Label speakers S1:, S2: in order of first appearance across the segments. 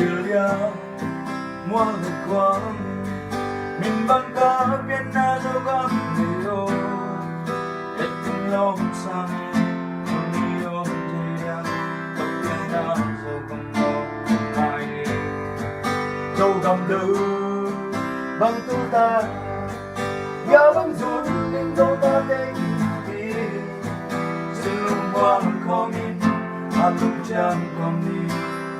S1: Julia mua được quán mình băng ca bên na đâu gặp điều hết tình lòng sang không yêu thì anh tập bên na đâu cầm đâu ai đâu cầm đâu băng tu ta nhớ băng run nhưng đâu ta đây đi xin luôn qua không in anh lúc chẳng còn đi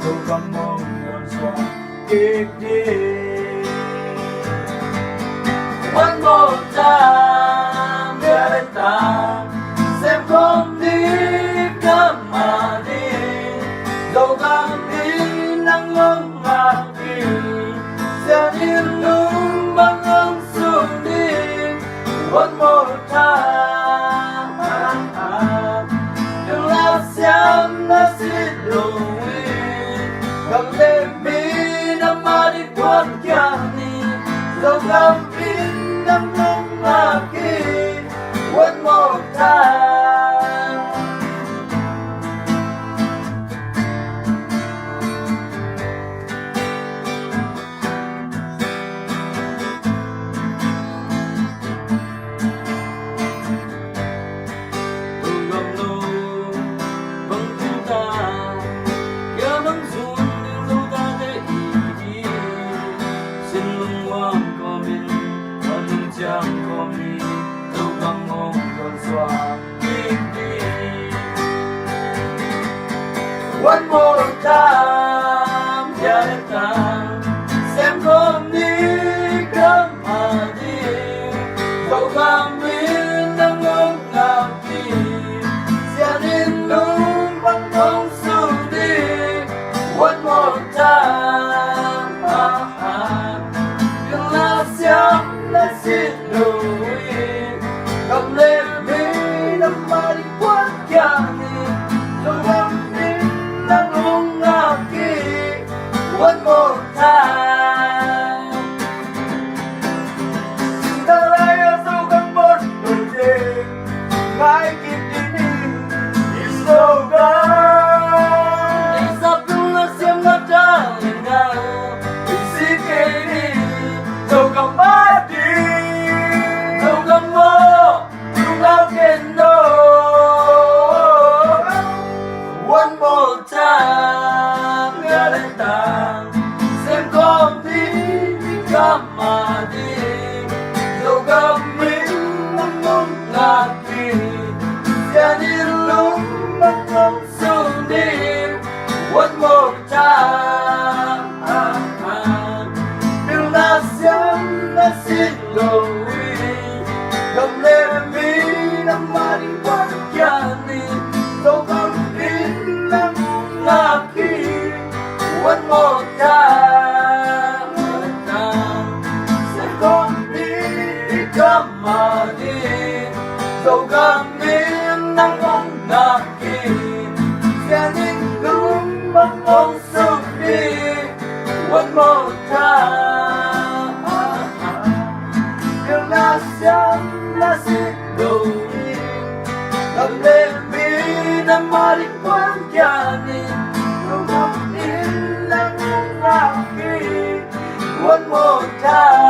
S1: đâu cầm mong ngàn xóa kiếp đi. One more time, để ta xem không đi cơm mà đi, dẫu càng đi nắng ngông ngạc đi, sẽ đi luôn băng ấm xuống đi. One more time, đừng là xem đã xin lỗi, cầm lên mi nắm mà đi quên kia đi, dẫu càng I'm not lucky. One more time. Gầm lô vâng chúng ta kia vẫn run nhưng dẫu ta để ý xin mừng ngoan có mình chẳng có mi đâu bằng mong còn xóa kiếp đi. One more time, để ta xem không đi cơm mà đi, dẫu càng biết đang ngông ngạc đi, sẽ đến lúc băng không xuống đi. One more time, đừng là xem đã xin lỗi, cầm lên mi nắm mà đi quên kia đi, dẫu em đi đang ngông ngạc đi. One more time. Ta lại dẫu gần một đôi đêm mãi kịp đi đi sâu cao đi sắp đúng là xem nó trả lên nào vì xin kể đi dẫu cầm mãi đi dẫu cầm mơ chúng ta kênh đâu. One more time, nghe lên ta xem con đi cầm mà đi, dẫu cầm mình nắng ngông ngạc đi, sẽ đi lúc băng không xuống đi. One more time, đừng là xem đã xin lỗi, cầm lên mi nắm mà đi quên kia đi, dẫu không biết nắng ngạc đi. One more time, sẽ con đi cơm mà đi, dẫu càng biết nắng ngông ngạc đi, sẽ đi lúc băng không xuống đi. One more time, đừng là xem đã xin lỗi, cầm lên mi nắm mà đi quên kia đi, dẫu không biết nắng ngông ngạc đi. One more time.